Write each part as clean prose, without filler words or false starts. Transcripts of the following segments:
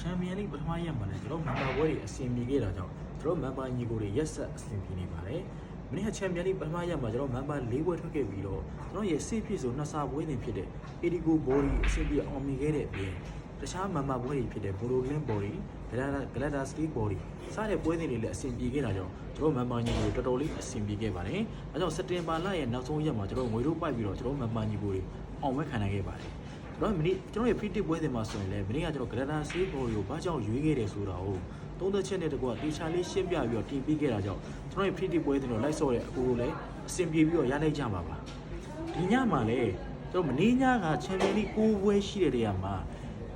ချန်ပီယံလိပထမရက်မှာလည်းကျွန်တော်မန်ပါပွဲတွေအဆင်ပြေခဲ့တာကြောင့်ကျွန်တော်မန်ပါညီကိုတွေရက်ဆက်အဆင်ပြေနေပါတယ်မနေ့ကချန်ပီယံလိပထမရက်မှာကျွန်တော်မန်ပါ၄ပွဲထွက်ခဲ့ပြီးတော့ကျွန်တော်ရဲ့စစ်ဖြစ်ဆိုနှစ်ဆပွဲတင်ဖြစ်တဲ့ Edigo Body အဆင်ပြေအောင်မြင်ခဲ့တဲ့အပြင်တခြားမန်ပါပွဲတွေဖြစ်တဲ့ Boroglen Body, Glada Street Body စတဲ့ပွဲတွေလည်းအဆင်ပြေခဲ့တာကြောင့်ကျွန်တော်မန်ပါညီကိုတော်တော်လေးအဆင်ပြေခဲ့ပါတယ်အဲကြောင့်စက်တင်ဘာလရဲ့နောက်ဆုံးရက်မှာကျွန်တော်ငွေတို့ပိုက်ပြီးတော့ကျွန်တော်မန်ပါညီကိုတွေအောင်ပွဲခံနိုင်ခဲ့ပါတယ်ကျွန်တော်ရဲ့ PT ပွဲစဉ်မှာဆိုရင်လည်းမနေ့ကကျွန်တော် Glada Street Body ကိုဘာကြောင့်ရွေးခဲ့တယ်ဆိုတာကိုသုံးသက်ချက်နဲ့တကွာတေချာလေးရှင်းပြပြီးတော့တင်ပြခဲ့တာကြောင့်ကျွန်တော်ရဲ့ PT ပွဲစဉ်ကိုလိုက်ဆော့တဲ့အကူကိုလည်းအဆင်ပြေပြီးတော့ရလိုက်ကြပါပါဒီညမှာလည်းကျွန်တော်မနေ့ညကချန်ပီယံလိ9ပွဲရှိတဲ့နေရာမှာ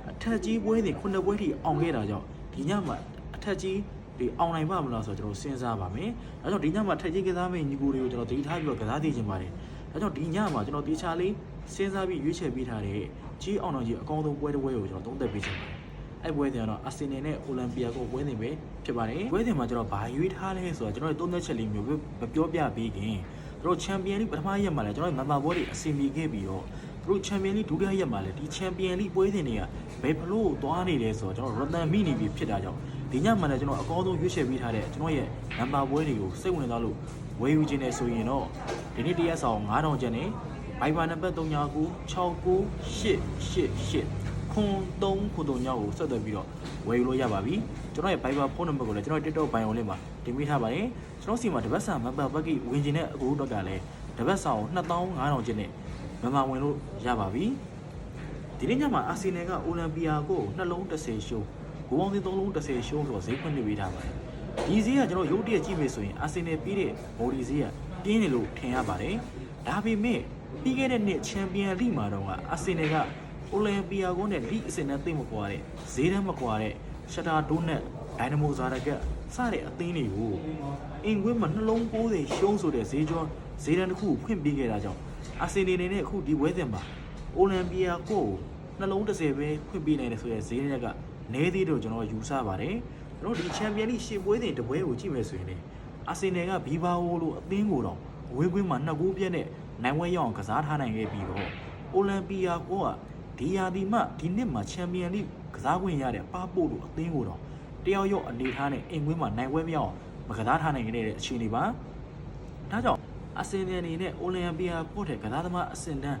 အထက်ကြီးပွဲစဉ်9ပွဲထိအောင်ခဲ့တာကြောင့်ဒီညမှာအထက်ကြီးဒီအောင်နိုင်ပါမလားဆိုတော့ကျွန်တော်စဉ်းစားပါမယ်အဲကြောင့်ဒီညမှာထက်ကြီးကစားမယ့်ညီကိုတွေကိုကျွန်တော်တတိထားပြီးတော့ကစားသိချင်ပါတယ်အဲကြောင့်ဒီညမှာကျွန်တော်တေချာလေးစဉ်းစားပြီးရွေးချယ်ပေးထားတဲ့ကြီးအောင်တော်ကြီးအကောင်းဆုံးပွဲတစ်ပွဲကိုကျွန်တော်သုံးသပ်ပေးချင်ပါတယ်အဲ့ပွဲစဉ်ကတော့အာဆင်နယ်နဲ့အိုလံပီယာကိုပွဲစဉ်ပဲဖြစ်ပါတယ်ပွဲစဉ်မှာကျွန်တော်ဘာရွေးထားလဲဆိုတော့ကျွန်တော်တို့သုံးသက်ချက်လေးမျိုးမပြောပြပေးခင်တို့ချန်ပီယံလိပထမရက်မှာလည်းကျွန်တော်မန်ပါပွဲတွေအဆင်ပြေခဲ့ပြီးတော့တို့ချန်ပီယံလိဒုတိယရက်မှာလည်းဒီချန်ပီယံလိပွဲစဉ်တွေကဘယ်ဖလို့သွားနေလဲဆိုတော့ကျွန်တော်ရတန်မိနေပြီဖြစ်တာကြောင့်ဒီညမှာလည်းကျွန်တော်အကောင်းဆုံးရွေးချယ်ပေးထားတဲ့ကျွန်တော်ရဲ့နံပါတ်ပွဲတွေကိုစိတ်ဝင်စားလို့ဝယ်ယူခြင်းနဲ့ဆိုရင်တော့ဒီနေ့တရက်ဆောင်9000ကျပ်နဲ့ဘိုင်ဘာနံပါတ်39969888ခွန်3ညကိုဆက်သွယ်ပြီးတော့ဝယ်ယူလို့ရပါပြီကျွန်တော်ရဲ့ Viber ဖုန်းနံပါတ်ကိုလည်းကျွန်တော် TikTok bio လေးမှာတင်ပေးထားပါတယ်ကျွန်တော်စီမှာတပတ်စာမန်ပါဘက်ကဝင်ခြင်းနဲ့အကူတော့ကလည်းတပတ်စာကို2500ကျပ်နဲ့မန်ပါဝင်လို့ရပါပြီဒီနေ့ညမှာအာဆင်နယ်ကအိုလံပီယာကိုနှလုံး10ရှုံးဂိုးပေါင်း3လုံး10ရှုံးဆိုတော့ဈေးဖွင့်နေပေးထားပါတယ်ဒီဈေးကကျွန်တော်ရုပ်တရက်ကြည့်မယ်ဆိုရင်အာဆင်နယ်ပြီးတဲ့ဘော်ဒီဈေးကပြင်းနေလို့ထင်ရပါတယ်ဒါပေမဲ့ပြီးခဲ့တဲ့နှစ်ချန်ပီယံလိမှာတော့အာဆင်နယ်ကအိုလံပီယာကိုနဲ့လိအဆင်နဲ့သိမ့်မကွာတဲ့ဈေးတန်းမကွာတဲ့ရှတာဒိုးနဲ့ဒိုင်နမိုဇာရကစတဲ့အသင်းတွေကိုအင်ကွင်းမှာနှလုံး90ရှုံးဆိုတဲ့ဈေးတန်းတစ်ခုဖွင့်ပေးခဲ့တာကြောင့်အာဆင်နယ်နဲ့အခုဒီပွဲစဉ်မှာအိုလံပီယာကိုနှလုံး30ပဲဖွင့်ပေးနိုင်တယ်ဆိုတဲ့ဈေးရက်ကနည်းသေးတော့ကျွန်တော်ယူဆပါတယ်ကျွန်တော်ဒီချန်ပီယံလိရှစ်ပွဲစဉ်တစ်ပွဲကိုကြည့်မယ်ဆိုရင်လည်းအာဆင်နယ်ကဘီဘာအိုလိုအသင်းကိုတော့ဝေးကွင်းမှာ2ဂိုးပြည့်နဲ့နိုင်ဝဲရအောင်ကစားထားနိုင်ခဲ့ပြီးတော့အိုလံပီယာကိုကဒီယာဒီမှဒီနှစ်မှာချန်ပီယံလိကစားခွင့်ရတဲ့ပါပို့လိုအသင်းကိုတော့တယောက်ယောက်အနေထားနဲ့အိမ်ကွင်းမှာနိုင်ဝဲမရအောင်မကစားထားနိုင်ခဲ့တဲ့အခြေအနေပါဒါကြောင့်အာဆင်နယ်အနေနဲ့အိုလံပီယာပို့တဲ့ကစားသမားအဆင့်တန်း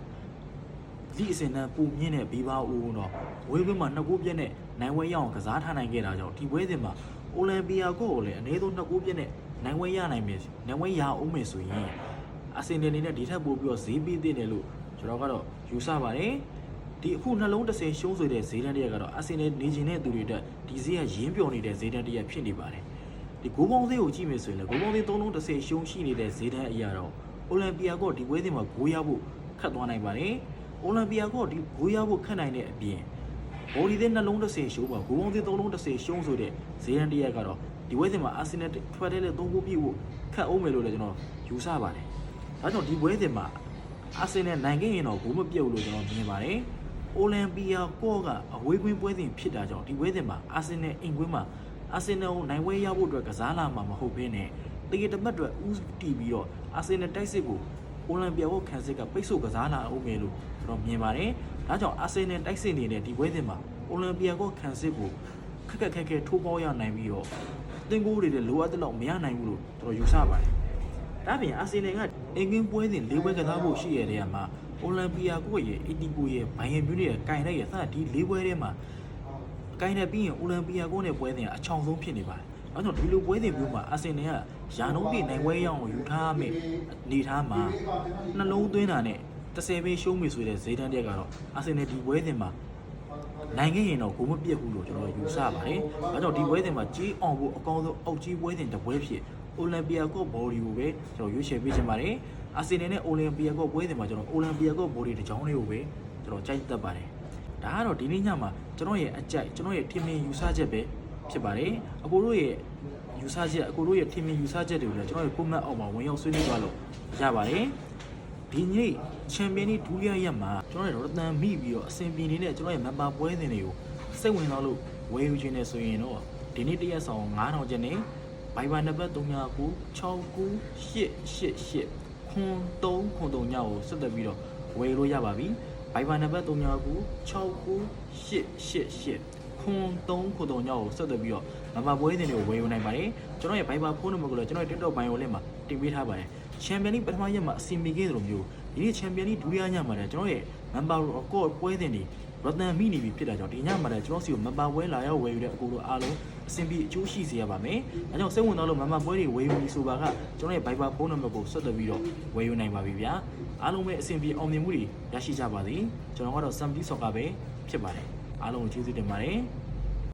ဒီအစင်နဲ့ပူမြင့်တဲ့ဘီဘာအိုတော့ဝေးကွင်းမှာ2ဂိုးပြည့်နဲ့နိုင်ဝဲရအောင်ကစားထားနိုင်ခဲ့တာကြောင့်ဒီပွဲစဉ်မှာအိုလံပီယာကိုလည်းအနည်းဆုံး2ဂိုးပြည့်နဲ့နိုင်ဝဲရနိုင်မယ်နိုင်ဝဲရအောင်မယ်ဆိုရင်အာဆင်နယ်အနေနဲ့ဒီထက်ပိုပြီးတော့ဈေးပေးသင့်တယ်လို့ကျွန်တော်ကတော့ယူဆပါတယ်ဒီအခုနှလုံး30ရှုံးဆိုတဲ့ဈေးတန်းတရက်ကတော့အာဆင်နယ်နေခြင်းတဲ့သူတွေအတွက်ဒီဈေးကရင်းပျော်နေတဲ့ဈေးတန်းတရက်ဖြစ်နေပါတယ်ဒီဂိုးပေါင်းဈေးကိုကြည့်မယ်ဆိုရင်လည်းဂိုးပေါင်းဈေး3လုံး30ရှုံးရှိနေတဲ့ဈေးတန်းအရာတော့အိုလံပီယာကိုဒီပွဲစဉ်မှာဂိုးရဖို့ခတ်သွားနိုင်ပါတယ်အိုလံပီယာကိုဒီဂိုးရဖို့ခက်နိုင်တဲ့အပြင်ဘော်ဒီတဲ့နှလုံး30ရှုံးပါဂိုးပေါင်းသေး3လုံး30ရှုံးဆိုတဲ့ဈေးရန်တရက်ကတော့ဒီဝဲစဉ်မှာအာဆင်နယ်ထွက်တဲ့3ဂိုးပြည့်ဖို့ခက်အောင်မယ်လို့လည်းကျွန်တော်ယူဆပါတယ်။ဒါကြောင့်ဒီဝဲစဉ်မှာအာဆင်နယ်နိုင်ခဲ့ရင်တော့ဂိုးမပြုတ်လို့ကျွန်တော်မြင်ပါတယ်။အိုလံပီယာကိုကအဝေးကွင်းပွဲစဉ်ဖြစ်တာကြောင့်ဒီဝဲစဉ်မှာအာဆင်နယ်အိမ်ကွင်းမှာအာဆင်နယ်ကိုနိုင်ဝဲရဖို့အတွက်ကစားလာမှာမဟုတ်ဘဲနဲ့တကယ်တမတ်အတွက်ဦးတည်ပြီးတော့အာဆင်နယ်တိုက်စစ်ကိုအိုလံပီယာကိုခံစစ်ကပိတ်ဆို့ကစားလာအောင်မယ်လို့ကျွန်တော်မြင်ပါတယ်။ဒါကြောင့်အာဆင်နယ်တိုက်စစ်နေတဲ့ဒီပွဲစဉ်မှာအိုလံပီယာကိုခံစစ်ကိုခက်ခက်ထိုးပေါရနိုင်ပြီးတော့အသင်းကိုတွေလည်းလိုအပ်တဲ့လောက်မရနိုင်ဘူးလို့ကျွန်တော်ယူဆပါတယ်။ဒါပြင်အာဆင်နယ်ကအင်္ဂင်းပွဲစဉ်၄ပွဲကစားဖို့ရှိရတဲ့နေရာမှာအိုလံပီယာကိုရဲ့ATGOရဲ့ဘိုင်ယန်မြူးနစ်ရဲ့ကင်တဲ့ရဲ့စဒီ၄ပွဲထဲမှာကင်တဲ့ပြီးရင်အိုလံပီယာကိုနဲ့ပွဲစဉ်ကအချောင်ဆုံးဖြစ်နေပါတယ်။အဲ့တော့ဒီလိုပွဲစဉ်မျိုးမှာအာဆင်နယ်ကယာနှုံးပြနိုင်ဝဲရအောင်ယူထားမယ်နေထားမှာနှလုံးသွင်းတာနဲ့30ပဲရှုံးပြီဆိုတဲ့ဈေးတန်းတက်ကတော့အာဆင်နယ်ဒီပွဲစဉ်မှာနိုင်ခဲ့ရင်တော့ဂိုးမပြတ်ဘူးလို့ကျွန်တော်ယူဆပါတယ်။ဒါကြောင့်ဒီပွဲစဉ်မှာကြီးအောင်ဖို့အကောင်းဆုံးအောက်ကြီးပွဲစဉ်တစ်ပွဲဖြစ်အိုလံပီယာကိုဘော်ဒီကိုပဲကျွန်တော်ရွေးချယ်ပေးချင်ပါတယ်။အာဆင်နယ်နဲ့အိုလံပီယာကိုပွဲစဉ်မှာကျွန်တော်အိုလံပီယာကိုဘော်ဒီတစ်ချောင်းလေးကိုပဲကျွန်တော်ကြိုက်တတ်ပါတယ်။ဒါကတော့ဒီနေ့ညမှာကျွန်တော်ရဲ့အကြိုက်ကျွန်တော်ရဲ့ထင်မြင်ယူဆချက်ပဲဖြစ်ပါတယ်။အကိုတို့ရဲ့ယူဆချက်အကိုတို့ရဲ့ထင်မြင်ယူဆချက်တွေကိုလည်းကျွန်တော်ရဲ့ comment အောက်မှာဝင်ရောက်ဆွေးနွေးကြလို့ရပါတယ်။ဒီနေ့ချန်ပီယံလိဒုတိယရက်မှာကျွန်တော်တို့ရတန်မိပြီးတော့အဆင်ပြေနေတဲ့ကျွန်တော်ရဲ့မန်ပါပွဲစဉ်တွေကိုစိတ်ဝင်စားလို့ဝယ်ယူခြင်းနဲ့ဆိုရင်တော့ဒီနေ့တရက်ဆောင်9000ကျပ်နဲ့ဘိုင်ဘာနံပါတ်39969888ခွန်3ညကိုဆက်သွယ်ပြီးတော့ဝယ်လို့ရပါပြီဘိုင်ဘာနံပါတ်39969888ခွ 0393ညကိုဆက်သွယ်ပြီးတော့မမပွဲစဉ်တွေကိုဝယ်ယူနိုင်ပါတယ်ကျွန်တော်ရဲ့ Viber ဖုန်းနံပါတ်ကိုလည်းကျွန်တော်ရဲ့ TikTok bio လေးမှာတင်ပေးထားပါတယ်ချန်ပီယံလိပထမရက်မှာအစီအမီခဲ့သလိုမျိုးဒီနေ့ချန်ပီယံလိဒုတိယညမှာလည်းကျွန်တော်ရဲ့ member record ပွဲစဉ်တွေရတန်မိနေပြီဖြစ်တာကြောင့်ဒီညမှာလည်းကျွန်တော်စီကို member ပွဲလာရောက်ဝယ်ယူတဲ့အကူတို့အားလုံးအဆင်ပြေအကျိုးရှိစေရပါမယ်အဲကြောင့်စိတ်ဝင်စားလို့ member ပွဲတွေဝယ်ယူပြီးဆိုပါကကျွန်တော်ရဲ့ Viber ဖုန်းနံပါတ်ကိုဆက်သွယ်ပြီးတော့ဝယ်ယူနိုင်ပါပြီဗျာအားလုံးပဲအဆင်ပြေအောင်မြင်မှုတွေရရှိကြပါစေကျွန်တော်ကတော့ Samdi Soccer ပဲဖြစ်ပါတယ်အားလုံးကိုကျေးဇူးတင်ပါတယ်